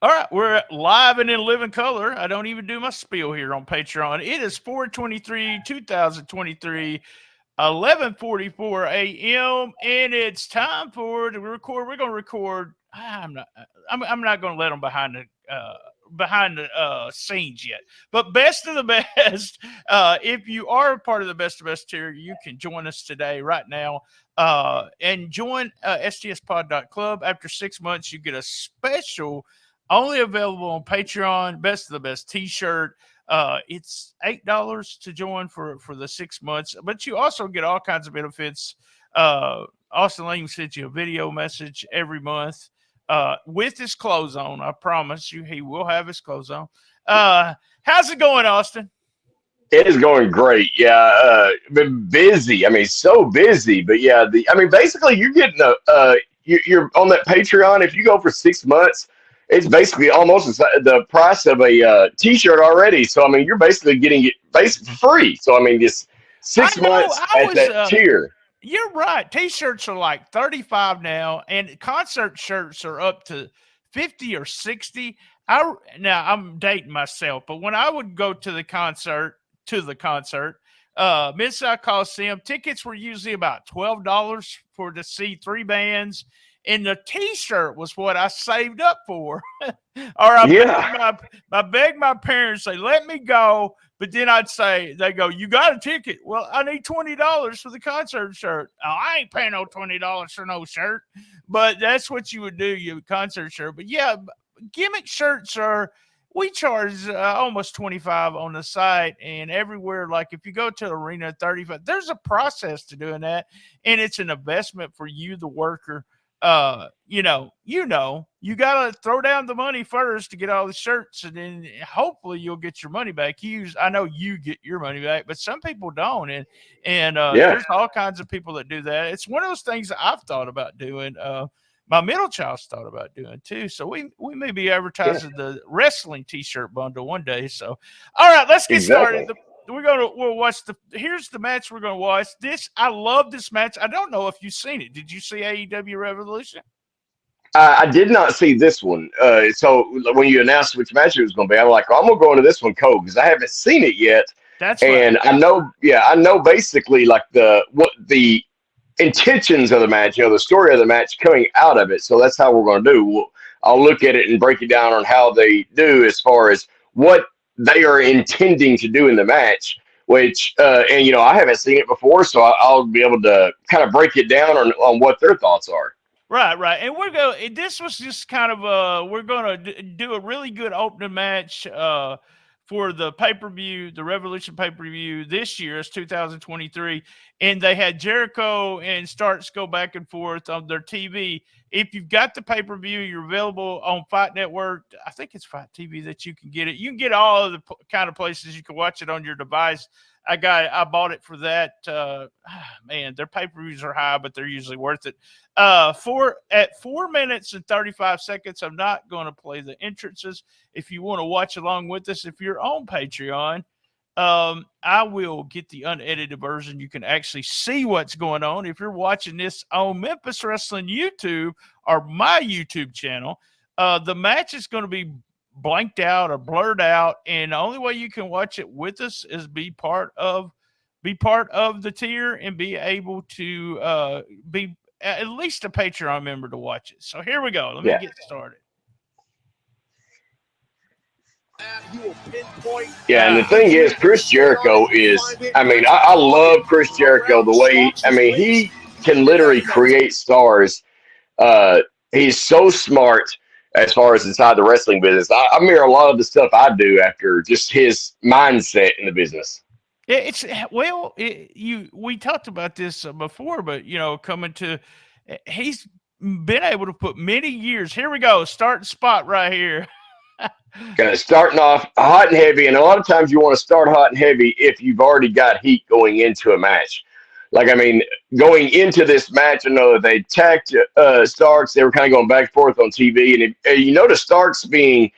All right, we're live and in living color. I don't even do my spiel here on Patreon. It is 4/23, 2023, 11:44 a.m. and it's time for to record. We're going to record. I'm not going to let them behind the scenes yet. But best of the best. If you are a part of the best of best tier, you can join us today, right now, and join stspod.club. After 6 months, you get a special, only available on Patreon, best of the best T-shirt. It's $8 to join for the 6 months, but you also get all kinds of benefits. Austin Lane sends you a video message every month with his clothes on. I promise you, he will have his clothes on. How's it going, Austin? It is going great. Yeah, been busy. I mean, so busy. But yeah, basically, you're getting you're on that Patreon. If you go for 6 months, it's basically almost the price of a T-shirt already. So I mean, you're basically getting it basically free. So I mean, just I 6 months know. at that tier. You're right. T-shirts are like 35 now, and concert shirts are up to 50 or 60. Now I'm dating myself, but when I would go to the concert, Mid-South Coliseum, tickets were usually about $12 for to see three bands, and the T-shirt was what I saved up for. Or Yeah, I begged my parents, say, let me go. But then they go, you got a ticket. Well, I need $20 for the concert shirt. Oh, I ain't paying no $20 for no shirt. But that's what you would do, you concert shirt. But yeah, gimmick shirts we charge almost 25 on the site and everywhere. Like if you go to Arena 35, there's a process to doing that. And it's an investment for you, the worker. You gotta throw down the money first to get all the shirts, and then hopefully you'll get your money back. I know you get your money back, but some people don't, and yeah, there's all kinds of people that do that. It's one of those things that I've thought about doing. My middle child's thought about doing too. So we may be yeah, advertising the wrestling T-shirt bundle one day. So, all right, let's get started. exactly. We'll watch here's the match we're gonna watch. I love this match. I don't know if you've seen it. Did you see AEW Revolution? I did not see this one. So when you announced which match it was going to be, I'm like, oh, I'm going to go into this one cold because I haven't seen it yet, That's right. and I know basically like what the intentions of the match, the story of the match coming out of it. So that's how we're going to do. I'll look at it and break it down on how they do as far as what they are intending to do in the match. Which and I haven't seen it before, so I'll be able to kind of break it down on what their thoughts are. Right. And this was just kind of we're going to do a really good opening match for the pay-per-view, the Revolution pay-per-view this year is 2023, and they had Jericho and Starks go back and forth on their TV. If you've got the pay-per-view, you're available on Fight Network. I think it's Fight TV that you can get it. You can get all of the kind of places you can watch it on your device. I bought it for that. Man, their pay-per-views are high, but they're usually worth it. At 4 minutes and 35 seconds, I'm not going to play the entrances. If you want to watch along with us, if you're on Patreon, I will get the unedited version. You can actually see what's going on. If you're watching this on Memphis Wrestling YouTube or my YouTube channel, the match is going to be blanked out or blurred out, and the only way you can watch it with us is be part of the tier and be able to be at least a Patreon member to watch it. So here we go. Let me get started. Yeah, and the thing is, Chris Jericho I love Chris Jericho the way, he can literally create stars. He's so smart as far as inside the wrestling business. I mirror a lot of the stuff I do after just his mindset in the business. We talked about this before, but he's been able to put many years. Here we go, starting spot right here. Kind of starting off hot and heavy, and a lot of times you want to start hot and heavy if you've already got heat going into a match. Going into this match, I know that they attacked Starks. They were kind of going back and forth on TV, and you notice Starks being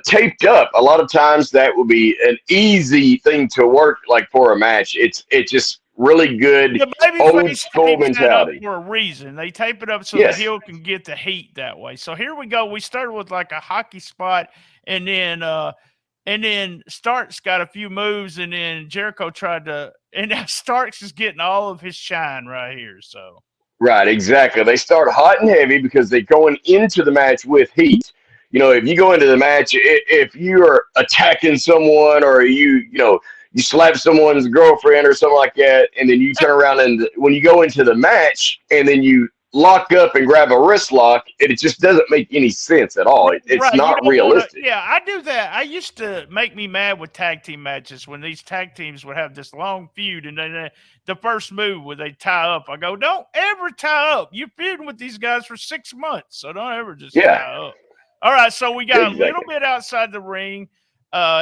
taped up. A lot of times that would be an easy thing to work like for a match. It just really good The old babyface school tapes that up mentality. for a reason. They tape it up so the Yes. heel can get the heat that way. So here we go. We started with like a hockey spot, and then Starks got a few moves, and then Jericho tried to, and now Starks is getting all of his shine right here. So Right, exactly. They start hot and heavy because they're going into the match with heat. If you go into the match, if you're attacking someone or you slap someone's girlfriend or something like that, and then you turn around and when you go into the match and then you lock up and grab a wrist lock, it just doesn't make any sense at all. It's right, you not don't want to. realistic. Yeah, I do that. I used to make me mad with tag team matches when these tag teams would have this long feud, and then the first move where they tie up. I go, don't ever tie up. You're feuding with these guys for 6 months, so don't ever just Yeah, tie up. All right, so we got a little exactly. bit outside the ring.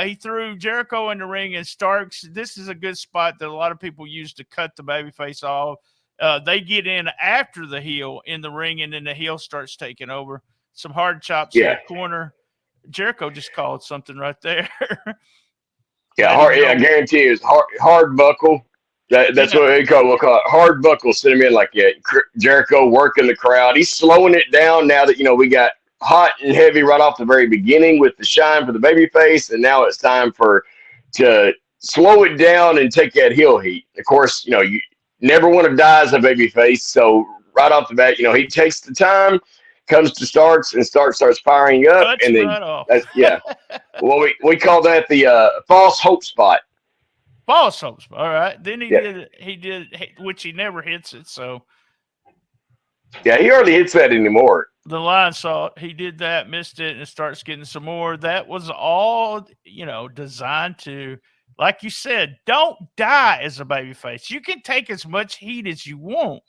He threw Jericho in the ring and Starks. This is a good spot that a lot of people use to cut the babyface off. They get in after the heel in the ring, and then the heel starts taking over. Some hard chops in Yeah, the corner. Jericho just called something right there. yeah. Let him Hard. Yeah, I know. guarantee it's hard buckle. That's Yeah, what we'll call it. Hard buckle. Send him in like that. Jericho working the crowd. He's slowing it down now that we got hot and heavy right off the very beginning with the shine for the baby face, and now it's time to slow it down and take that heel heat. Of course, you never want to die as a baby face, so right off the bat, he takes the time, comes to Starks, and starts firing up, cuts and him then right off. that's Well, we call that the false hope spot. False hopes. All right. Then Yeah, he did, which he never hits it. So yeah. He hardly hits that anymore. the line saw it. He did that, missed it, and starts getting some more. That was all, designed to, like you said, don't die as a babyface. You can take as much heat as you want.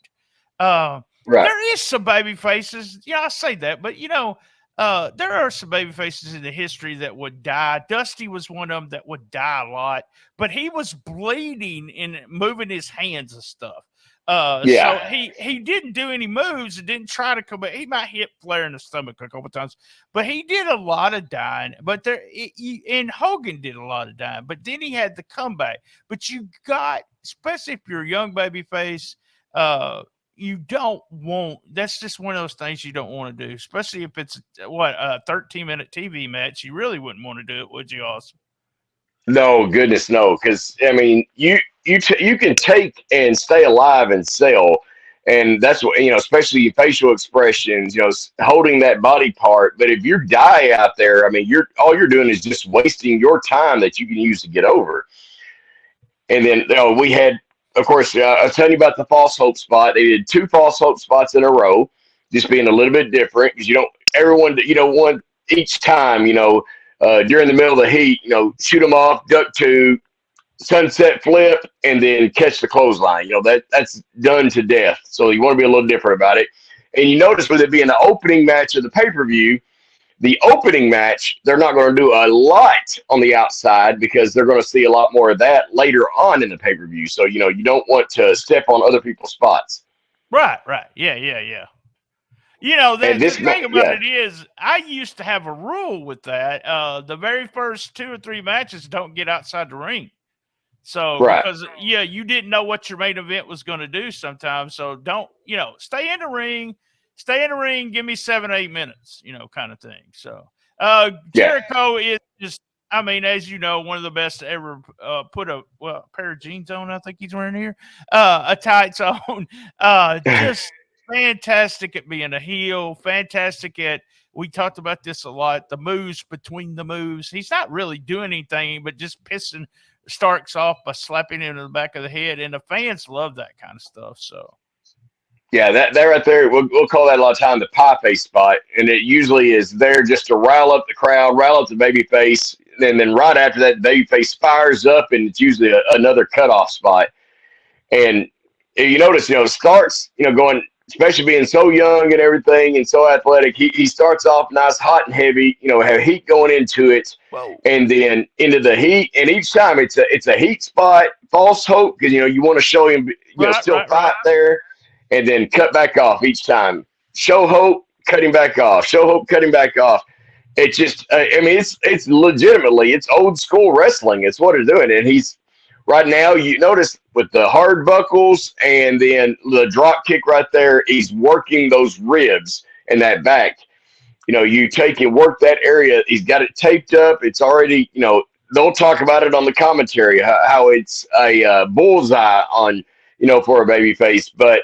Uh, Right. there is some baby faces. Yeah, I say that, but there are some baby faces in the history that would die. Dusty was one of them that would die a lot, but he was bleeding and moving his hands and stuff. So Yeah. he didn't do any moves and didn't try to come back. He might hit Flair in the stomach a couple times, but he did a lot of dying. But and Hogan did a lot of dying, but then he had the comeback. But you got, especially if you're a young baby face, you don't want, that's just one of those things you don't want to do, especially if it's a 13-minute TV match. You really wouldn't want to do it, would you, Austin? No, goodness, no. Because I mean, you can take and stay alive and sell, and that's what especially your facial expressions, holding that body part. But if you die out there, I mean, all you're doing is just wasting your time that you can use to get over. And then we had, of course, I was telling you about the false hope spot. They did 2 false hope spots in a row, just being a little bit different because you don't want each time, during the middle of the heat, shoot them off, duck to, sunset flip, and then catch the clothesline. That's done to death. So you want to be a little different about it. And you notice with it being the opening match of the pay-per-view, the opening match, they're not going to do a lot on the outside because they're going to see a lot more of that later on in the pay-per-view. So, you don't want to step on other people's spots. Right. Yeah. And The this, thing about yeah, it is, I used to have a rule with that. The very first 2 or 3 matches don't get outside the ring. So, right. because, you didn't know what your main event was going to do sometimes. So don't, stay in the ring, give me 7, 8 minutes, kind of thing. So, Yeah. Jericho is just, I mean, as you know, one of the best to ever put a pair of jeans on. I think he's wearing here, a tights on. Just fantastic at being a heel. Fantastic at. We talked about this a lot. The moves between the moves. He's not really doing anything, but just pissing Starks off by slapping him in the back of the head, and the fans love that kind of stuff. So. Yeah, that right there, we'll call that a lot of time the pie face spot, and it usually is there just to rile up the crowd, rile up the baby face, and then right after that, the baby face fires up, and it's usually another cutoff spot. And you notice, Starks, going, especially being so young and everything and so athletic, he starts off nice, hot and heavy, have heat going into it. Whoa. And then into the heat, and each time it's a heat spot, false hope, because you want to show him, still fight there, and then cut back off each time. Show hope, cut him back off. Show hope, cut him back off. It's just, I mean, it's legitimately, it's old school wrestling. It's what they're doing, and he's right now, you notice with the hard buckles and then the drop kick right there, he's working those ribs and that back. You take and work that area. He's got it taped up. It's already, they'll talk about it on the commentary, how it's a bullseye on, for a baby face. But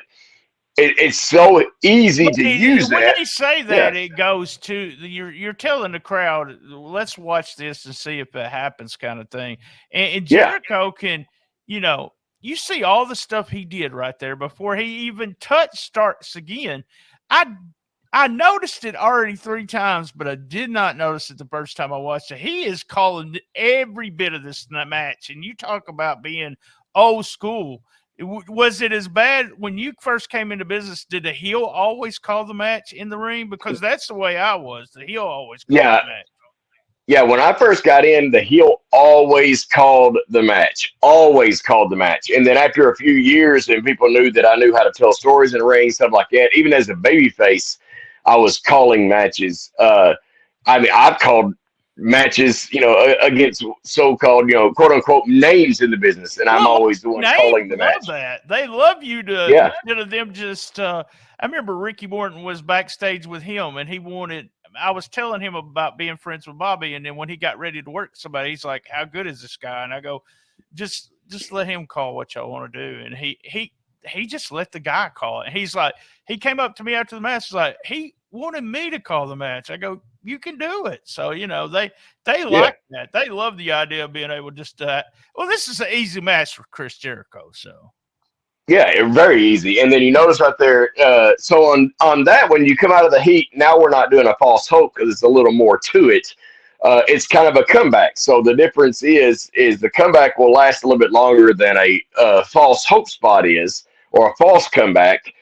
it's so easy to use when that. they say that, it goes to you're telling the crowd, let's watch this and see if it happens, kind of thing. And Jericho can, you see all the stuff he did right there before he even starts again. I noticed it already 3 times, but I did not notice it the first time I watched it. He is calling every bit of this match, and you talk about being old school. Was it as bad when you first came into business? Did the heel always call the match in the ring? Because that's the way I was. The heel always called the match. Yeah, when I first got in, the heel always called the match. Always called the match. And then after a few years and people knew that I knew how to tell stories in the ring, stuff like that, even as a babyface, I was calling matches. I've called matches, against so-called, quote unquote names in the business, and I'm always the one calling the match. They love you to instead of them just. I remember Ricky Morton was backstage with him, and he wanted. I was telling him about being friends with Bobby, and then when he got ready to work somebody, he's like, "How good is this guy?" And I go, "Just let him call what y'all want to do." And he just let the guy call it. And he's like, he came up to me after the match, he's like, he wanted me to call the match. I go, you can do it. So, they like that. They love the idea of being able just to, this is an easy match for Chris Jericho. So. Yeah, very easy. And then you notice right there, so on that, when you come out of the heat, now we're not doing a false hope because it's a little more to it. It's kind of a comeback. So the difference is the comeback will last a little bit longer than a false hope spot is, or a false comeback.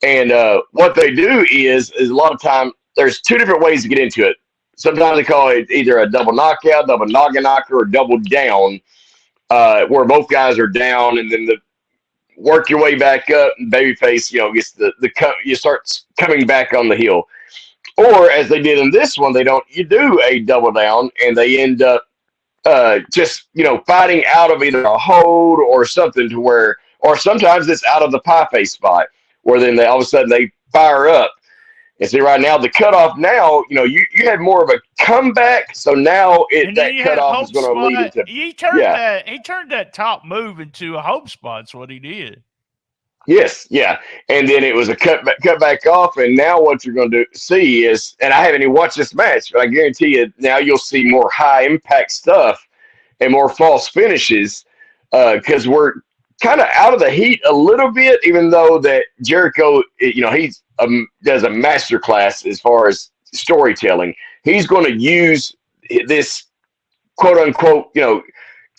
And what they do is a lot of time, there's 2 different ways to get into it. Sometimes they call it either a double knockout, double noggin knocker, or double down, where both guys are down, and then work your way back up, and babyface, gets you start coming back on the heel. Or as they did in this one, you do a double down, and they end up just fighting out of either a hold or something to where, or sometimes it's out of the pie face spot where then all of a sudden they fire up. And see, right now the cutoff now, you had more of a comeback, so now that cutoff is going to lead into. He turned that top move into a hope spot. That's what he did. Yes, yeah, and then it was a cut back off, and now what you're going to see is, and I haven't even watched this match, but I guarantee you now you'll see more high impact stuff and more false finishes because we're kind of out of the heat a little bit, even though that Jericho, he's does a master class as far as storytelling. He's going to use this quote unquote,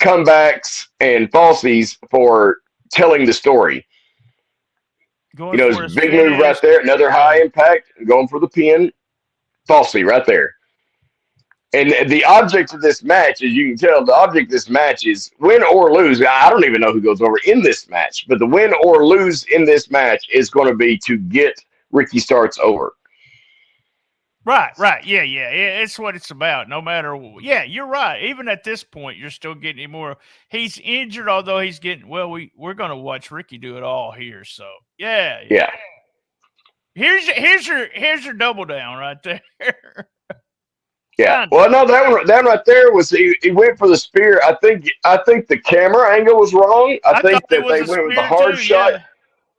comebacks and falsies for telling the story. His big move right there, another high impact, going for the pin, falsely right there. And the object of this match, as you can tell, the object of this match is win or lose. I don't even know who goes over in this match, but the win or lose in this match is going to be to get Ricky Starks over. Right. Yeah. It's what it's about. No matter, you're right. Even at this point, you're still getting him more. He's injured, although he's getting, we're going to watch Ricky do it all here. So, yeah. Here's your double down right there. Yeah. Well, no, that one right there was he went for the spear. I think the camera angle was wrong. I think that they went with the hard shot.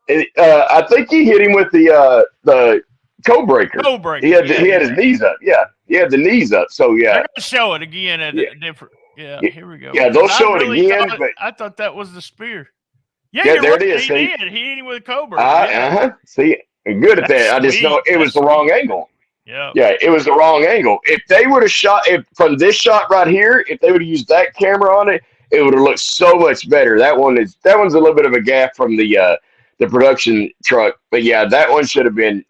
Yeah. I think he hit him with the code breaker. He had his knees up. Yeah, he had the knees up. So yeah, they're gonna show it again at a different. Yeah, here we go. Yeah, they'll show it again. I thought that was the spear. Yeah, there it is. He did. He hit him with a code breaker. See, I'm good at that. I just know it was the wrong angle. Yeah, it was the wrong angle. If they would have shot from this shot right here, if they would have used that camera on it, it would have looked so much better. That one's a little bit of a gaffe from the production truck, but yeah, that one should have been.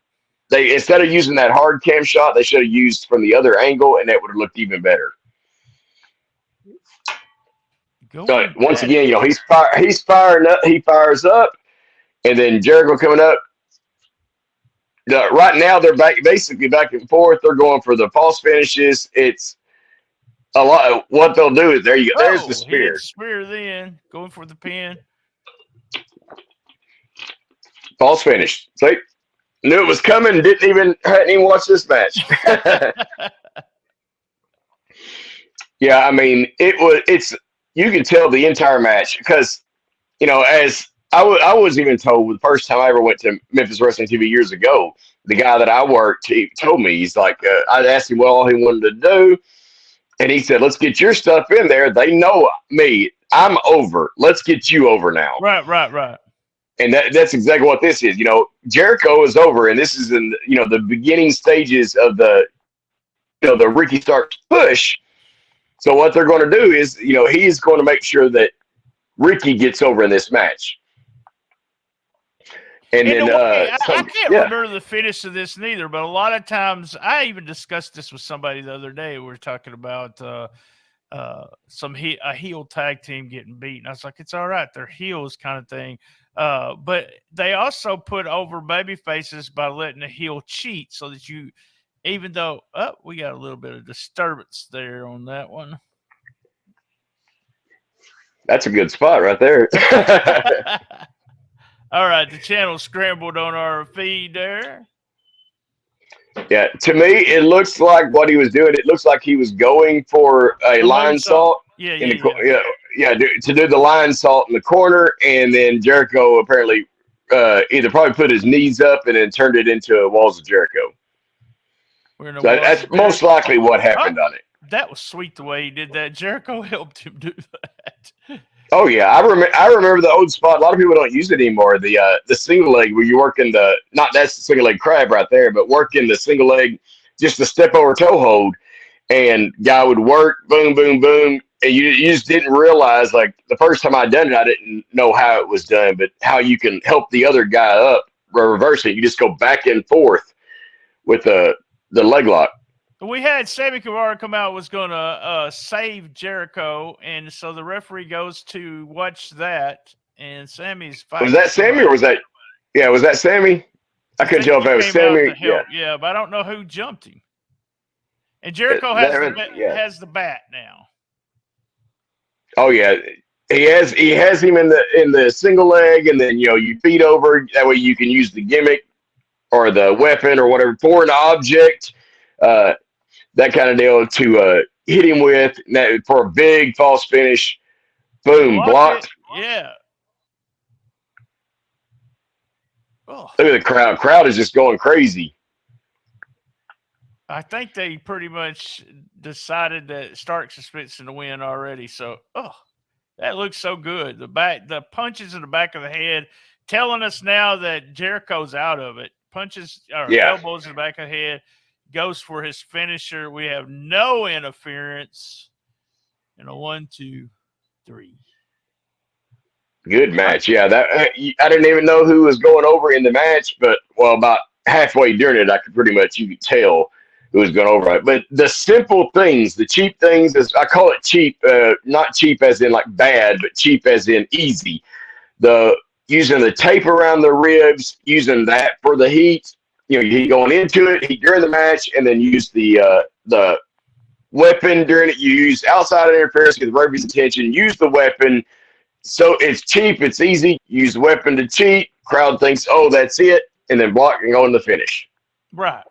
They instead of using that hard cam shot, they should have used from the other angle, and that would have looked even better. So once again, he's firing up. He fires up, and then Jericho coming up. Right now, they're basically back and forth. They're going for the false finishes. It's a lot. What they'll do is there you go. There's the Oh, he hit the spear. spear then, going for the pin. False finish. See, knew it was coming. Hadn't even watched this match. Yeah, I mean, it's you can tell the entire match because as I was even told the first time I ever went to Memphis Wrestling TV years ago, the guy that I worked, he told me, he's like, I asked him what all he wanted to do, and he said, "Let's get your stuff in there. They know me. I'm over. Let's get you over now." Right. And that's exactly what this is. Jericho is over, and this is in the beginning stages of the Ricky Starks push. So what they're going to do is, he's going to make sure that Ricky gets over in this match. And in then, a way, I can't yeah. remember the finish of this neither, but a lot of times I even discussed this with somebody the other day. We were talking about a heel tag team getting beaten. I was like, it's all right, they're heels kind of thing. But they also put over baby faces by letting the heel cheat so that even though we got a little bit of disturbance there on that one. That's a good spot right there. All right, the channel scrambled on our feed there. Yeah, to me, it looks like what he was doing. It looks like he was going for a line salt. Yeah. To do the line salt in the corner, and then Jericho apparently either probably put his knees up and then turned it into Walls of Jericho. So that's most likely what happened on it. That was sweet the way he did that. Jericho helped him do that. Oh yeah, I remember the old spot. A lot of people don't use it anymore. The single leg where you work in that's the single leg crab right there, but working the single leg, just the step over toe hold, and guy would work boom boom boom, and you just didn't realize, like the first time I done it, I didn't know how it was done, but how you can help the other guy up, reverse it. You just go back and forth with the leg lock. We had Sammy Guevara come out, was going to save Jericho, and so the referee goes to watch that, and Sammy's fighting. Was that Sammy or was that? Yeah, was that Sammy? I couldn't tell if that was Sammy. Yeah, but I don't know who jumped him. And Jericho has the bat now. Oh yeah, he has him in the single leg, and then you feed over. That way you can use the gimmick or the weapon or whatever, foreign object. That kind of deal to hit him with for a big false finish. Boom, blocked. Yeah. Oh. Look at the crowd. Crowd is just going crazy. I think they pretty much decided that Starks is fixing to win already. So, that looks so good. The punches in the back of the head telling us now that Jericho's out of it. Punches or elbows in the back of the head. Goes for his finisher. We have no interference. And a 1, 2, 3. Good match. Yeah, that I didn't even know who was going over in the match, but about halfway during it, you could tell who was going over it. But the simple things, the cheap things, as I call it cheap, not cheap as in like bad, but cheap as in easy. Using the tape around the ribs, using that for the heat. You going into it, heat during the match, and then use the weapon during it. You use outside interference to get the referee's attention. Use the weapon. So it's cheap, it's easy. Use the weapon to cheat. Crowd thinks, oh, that's it, and then block and go in the finish. Right.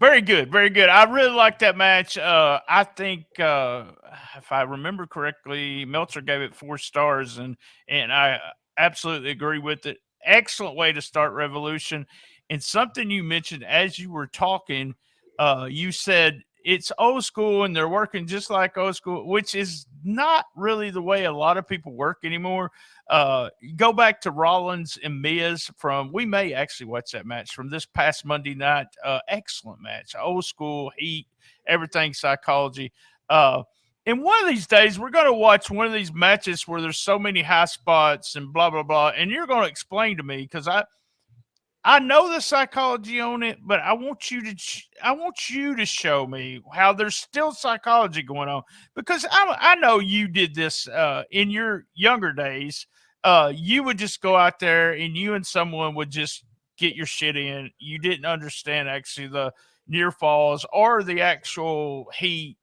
Very good. I really like that match. I think if I remember correctly, Meltzer gave it 4 stars, and I absolutely agree with it. Excellent way to start Revolution. And something you mentioned as you were talking, you said it's old school and they're working just like old school, which is not really the way a lot of people work anymore. Go back to Rollins and Miz we may actually watch that match from this past Monday night. Excellent match, old school heat, everything psychology. And one of these days, we're going to watch one of these matches where there's so many high spots and blah, blah, blah. And you're going to explain to me, because I know the psychology on it, but I want you to show me how there's still psychology going on, because I know you did this in your younger days. You would just go out there and you and someone would just get your shit in. You didn't understand actually the near falls or the actual heat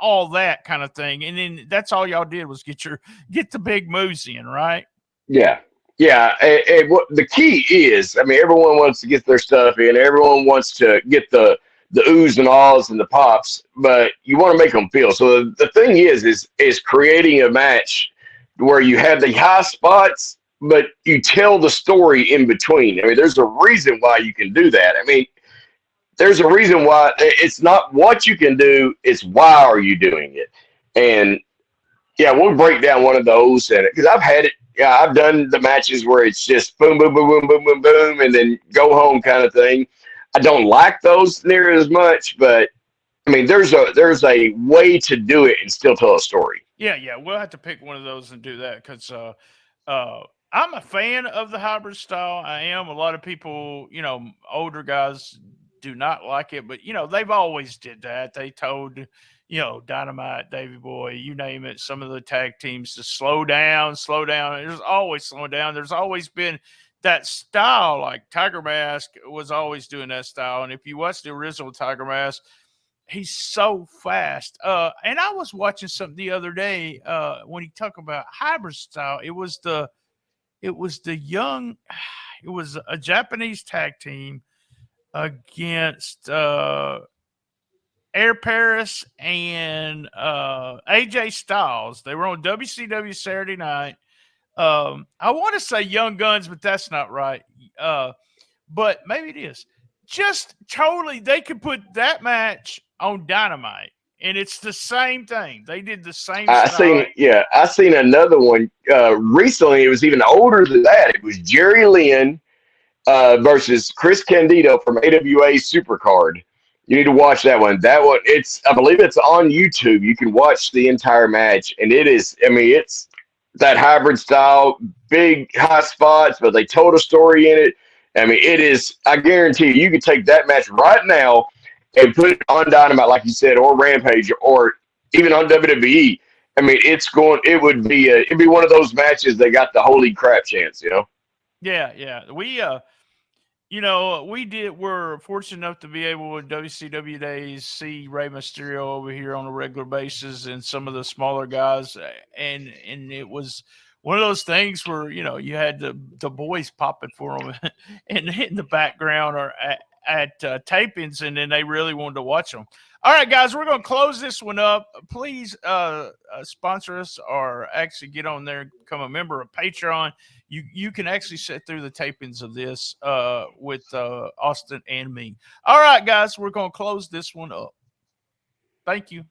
all that kind of thing. And then that's all y'all did was get the big moves in, right? Yeah. Yeah. And what the key is, I mean, everyone wants to get their stuff in. Everyone wants to get the oohs and ahs and the pops, but you want to make them feel. So the thing is creating a match where you have the high spots, but you tell the story in between. I mean, there's a reason why you can do that. I mean, there's a reason why it's not what you can do, it's why are you doing it. And yeah, we'll break down one of those, and because I've had it, yeah, I've done the matches where it's just boom, boom, boom, boom, boom, boom, boom, and then go home kind of thing. I don't like those near as much, but I mean, there's a way to do it and still tell a story. Yeah, yeah, we'll have to pick one of those and do that because I'm a fan of the hybrid style. I am. A lot of people, older guys do not like it, but they've always did that. They told Dynamite, Davy Boy, you name it, some of the tag teams to slow down, slow down. There's always slowing down. There's always been that style. Like Tiger Mask was always doing that style, and if you watch the original Tiger Mask, he's so fast. And I was watching something the other day when he talked about hybrid style. It was the young, it was a Japanese tag team against Air Paris and AJ Styles. They were on WCW Saturday night. I want to say Young Guns, but that's not right. But maybe it is. Just totally, they could put that match on Dynamite, and it's the same thing. They did the same style. I seen another one recently. It was even older than that. It was Jerry Lynn versus Chris Candido from AWA Supercard. You need to watch that one. That one, I believe it's on YouTube. You can watch the entire match, and it is. I mean, it's that hybrid style, big high spots, but they told a story in it. I mean, it is. I guarantee you could take that match right now and put it on Dynamite, like you said, or Rampage, or even on WWE. I mean, it'd be one of those matches that got the holy crap chance, Yeah, yeah. We're fortunate enough to be able in WCW days see Rey Mysterio over here on a regular basis and some of the smaller guys, and it was one of those things where you had the boys popping for them and in the background or at tapings, and then they really wanted to watch them. All right, guys, we're going to close this one up. Please sponsor us or actually get on there and become a member of Patreon. You can actually sit through the tapings of this with Austin and me. All right, guys, we're going to close this one up. Thank you.